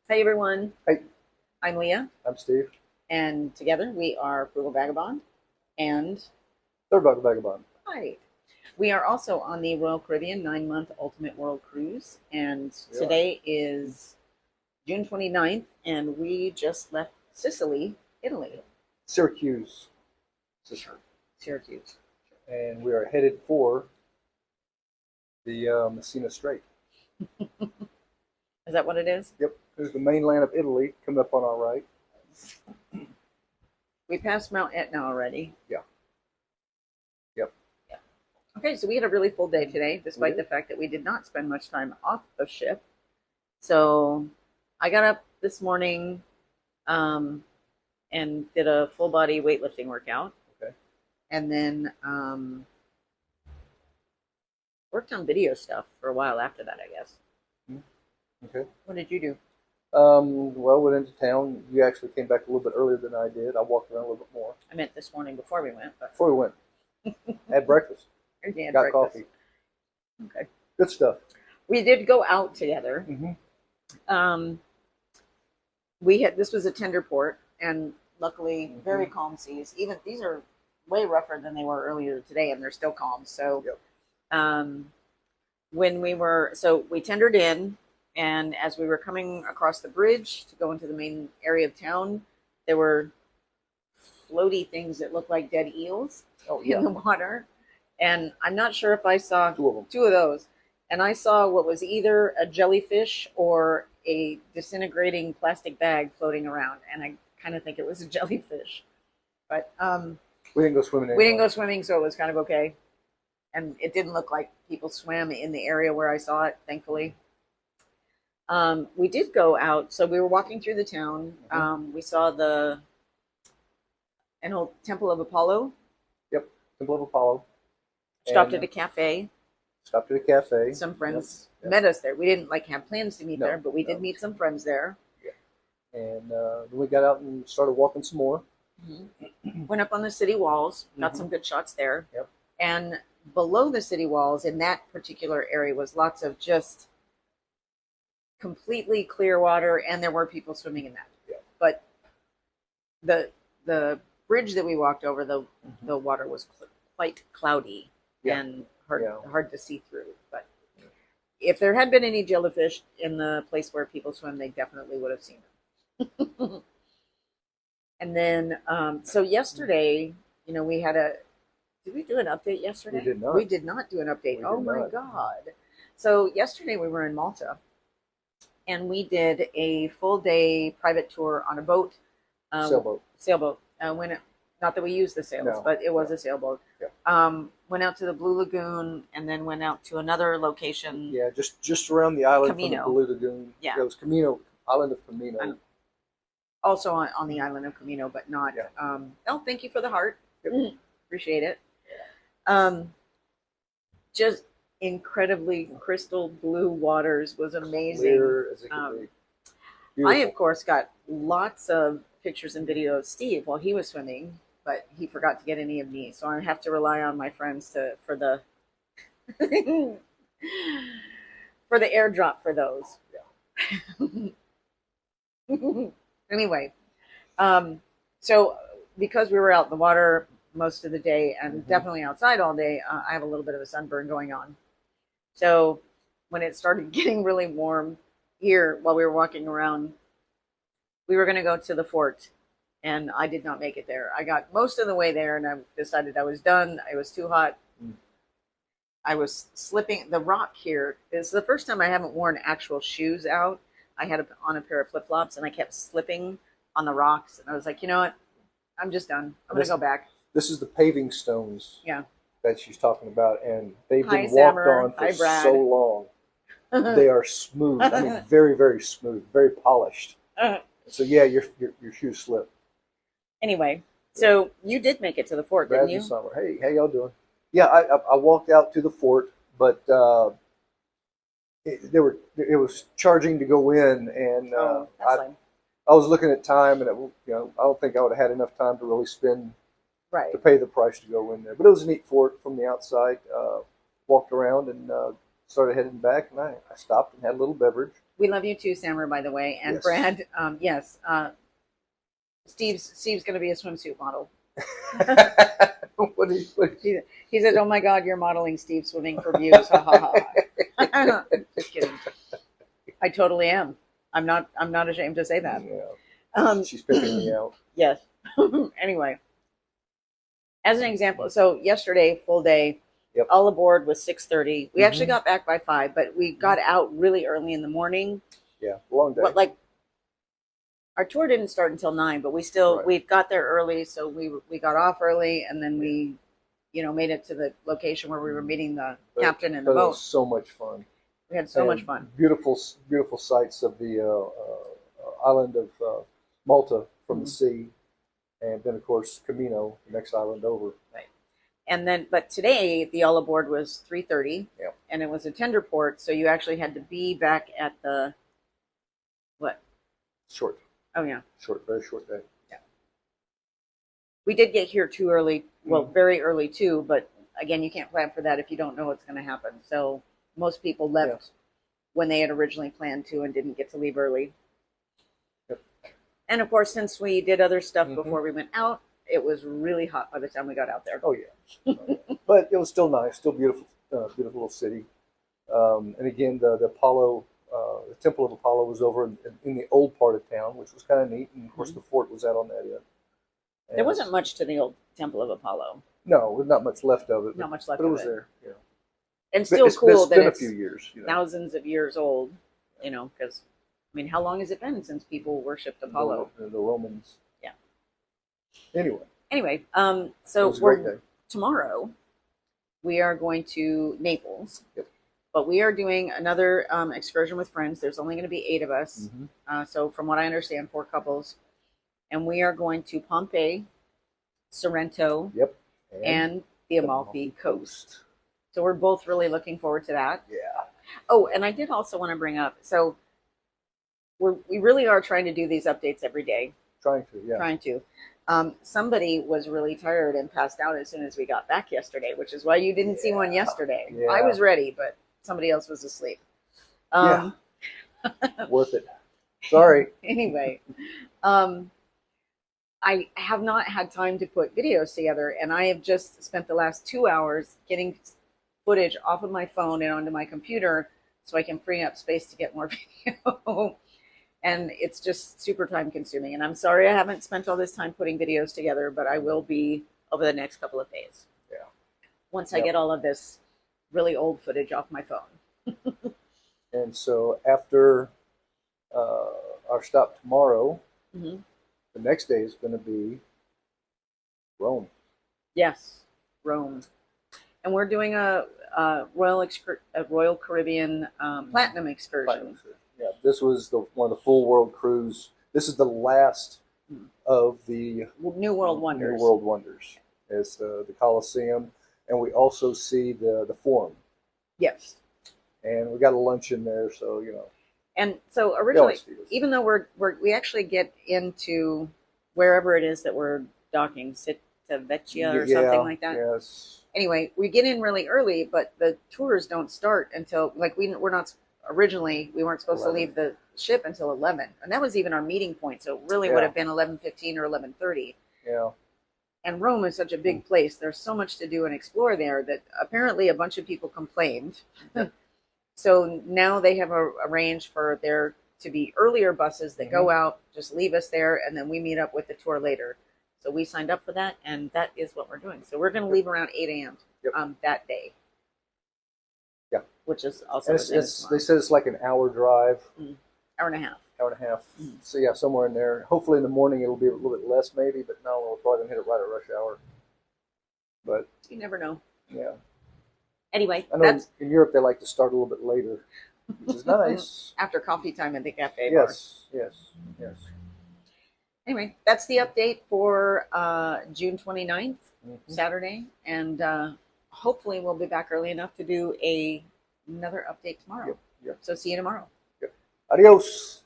Hey everyone, Hey, I'm Leah, I'm Steve. and together we are Frugal Vagabond. And Third Bucket Vagabond. hi, we are also on the Royal Caribbean 9-month Ultimate World Cruise. And We are. today is June 29th, and we just left Sicily, Italy. Syracuse, Sure. Syracuse. and we are headed for the Messina Strait. Is that what it is? Yep, there's the mainland of Italy coming up on our right. We passed Mount Etna already. Yeah, yep. Yeah. Okay, so we had a really full day today, We despite the did. fact that we did not spend much time off the ship. So I got up this morning, um, and did a full body weightlifting workout, Okay. and then worked on video stuff for a while after that, I guess. Mm, Okay. What did you do? Well, went into town. You actually came back a little bit earlier than I did. I walked around a little bit more I meant this morning before we went, but before we went. Had breakfast. we had Got breakfast. coffee. Okay. Good stuff. We did go out together. Mm-hmm. Um, we had this was a tender port, and luckily very Mm-hmm. calm seas. Even these are way rougher than they were earlier today, and they're still calm. So Yep. um, we tendered in, and as we were coming across the bridge to go into the main area of town, there were floaty things that looked like dead eels Oh in yeah, the water, and I'm not sure if I saw two of them. two of those, and I saw what was either a jellyfish or a disintegrating plastic bag floating around, and I kind of think it was a jellyfish, but We didn't go swimming we didn't anyway. go swimming, so it was kind of okay. And it didn't look like people swam in the area where I saw it, thankfully. We did go out, so we were walking through the town. Mm-hmm. We saw the an old Temple of Apollo. Yep. Temple of Apollo, Stopped and at a cafe. stopped at a cafe. Some Yep. friends Yep. met us there. We didn't like have plans to meet No, there, but we did no. meet some friends there. Yeah. And then we got out and started walking some more. Went up on the city walls, got Mm-hmm. some good shots there, Yep. and below the city walls in that particular area was lots of just completely clear water, and there were people swimming in that. Yeah. But the the bridge that we walked over, Mm-hmm. the water was quite cloudy Yeah. and Yeah. hard to see through. But if there had been any jellyfish in the place where people swim, they definitely would have seen them. And then, so yesterday, we had a. Did we do an update yesterday? We did not. We did not do an update. We Oh did my not. God. So yesterday we were in Malta, and we did a full day private tour on a boat, Sailboat. sailboat. Not that we used the sails, No. but it was No. a sailboat. Yeah. Went out to the Blue Lagoon, and then went out to another location. Yeah. Just around the island from the Camino. Blue Lagoon. Yeah. It was Camino, island of Camino. Also on the island of Camino, but not. Yeah. Oh, thank you for the heart. Yep. Appreciate it. Um, just incredibly crystal blue waters was amazing. Clear as it could Um, be. I, Beautiful. of course, got lots of pictures and video of Steve while he was swimming, but he forgot to get any of me, so I have to rely on my friends for the for the airdrop for those. Anyway, so because we were out in the water most of the day and Mm-hmm. definitely outside all day, I have a little bit of a sunburn going on. So when it started getting really warm here while we were walking around, we were going to go to the fort, and I did not make it there. I got most of the way there, and I decided I was done. It was too hot. Mm. I was slipping. The rock here is the first time I haven't worn actual shoes out. I had on a pair of flip flops, and I kept slipping on the rocks. And I was like, you know what? I'm just done. I'm going to go back. This is the paving stones Yeah. that she's talking about, and they've Hi, been walked Sammer. on for Hi, Brad. so long. They are smooth. I mean, very, very smooth, very polished. So yeah, your shoes slip. Anyway, so you did make it to the fort, Brad didn't and you? Summer. Hey, how y'all doing? Yeah, I walked out to the fort, but it was charging to go in, and Oh, that's fine. I was looking at time, and I don't think I would have had enough time to really spend Right. to pay the price to go in there. But it was a neat fort from the outside. Walked around and started heading back, and I stopped and had a little beverage. We love you too, Sammer, by the way. And Yes. Brad, yes. Steve's going to be a swimsuit model. What do you, He said, "Oh my God, you're modeling Steve swimming for views." Ha ha ha. Just kidding. I totally am. I'm not ashamed to say that. yeah. She's picking me out. Yes. Anyway, as an example, so yesterday, full day, Yep. all aboard was 6:30. We actually Mhm. got back by 5, but we got out really early in the morning. Yeah, long day. What, like, our tour didn't start until 9, but we got there early, so we got off early, and then we, made it to the location where we were meeting the captain and the But it boat. was so much fun. We had so And much fun. Beautiful, beautiful sights of the island of Malta from the Mhm. sea, and then of course Camino, the next island over. Right. And then, but today the all aboard was 3:30, Yeah. and it was a tender port, so you actually had to be back at the what? Short, Oh yeah, very short day. yeah. We did get here too early. Well, very early too, but again, you can't plan for that if you don't know what's going to happen. So most people left when they had originally planned to and didn't get to leave early. Yep. And of course, since we did other stuff before we went out, it was really hot by the time we got out there. Oh yeah, but it was still nice, still beautiful, beautiful little city. And again, the Apollo, the Temple of Apollo was over in the old part of town, which was kind of neat. And of course, the fort was out on that end. There wasn't much to the old Temple of Apollo. No, there's not much left of it. Not much left but it of was it. there. Yeah. And still cool it's that been it's a few years, thousands of years old, because, I mean, how long has it been since people worshipped Apollo? The Romans. Yeah. Anyway, so it was a great day. Tomorrow we are going to Naples. Yep. But we are doing another excursion with friends. There's only going to be 8 of us. So from what I understand, 4 couples. And we are going to Pompeii, Sorrento, Yep. and the Amalfi Coast. So we're both really looking forward to that. Yeah. Oh, and I did also want to bring up, so we really are trying to do these updates every day. Trying to. Somebody was really tired and passed out as soon as we got back yesterday, which is why you didn't see one yesterday. Yeah. I was ready, but somebody else was asleep. Worth it. Sorry. Anyway, I have not had time to put videos together, and I have just spent the last 2 hours getting footage off of my phone and onto my computer so I can free up space to get more video. And it's just super time consuming. And I'm sorry I haven't spent all this time putting videos together, but I will be over the next couple of days. Yeah. Once I get all of this really old footage off my phone. And so after our stop tomorrow, the next day is going to be Rome. Yes, Rome. And we're doing a Royal Caribbean Platinum excursion. Yeah, this was one of the full world cruise. This is the last of the New World Wonders. New World Wonders. It's the Colosseum, and we also see the Forum. Yes. And we got a lunch in there, so And so originally, even though we actually get into wherever it is that we're docking, Civitavecchia or something like that. Yes. Anyway, we get in really early, but the tours don't start until we weren't supposed to leave the ship until 11, and that was even our meeting point. So it really would have been 11:15 or 11:30. Yeah. And Rome is such a big place. There's so much to do and explore there that apparently a bunch of people complained. So now they have arranged for there to be earlier buses that go out, just leave us there, and then we meet up with the tour later. So we signed up for that, and that is what we're doing. So we're going to leave around 8 a.m. That day. Yeah. Which is also they said it's like an hour drive. Hour and a half. Hour and a half. So yeah, somewhere in there. Hopefully in the morning it'll be a little bit less maybe, but no, we're probably going to hit it right at rush hour. But you never know. Yeah. Anyway, I know in Europe they like to start a little bit later, which is nice. After coffee time at the cafe. Yes. Anyway, that's the update for June 29th, Saturday, and hopefully we'll be back early enough to do another update tomorrow. Yep. So see you tomorrow. Adios.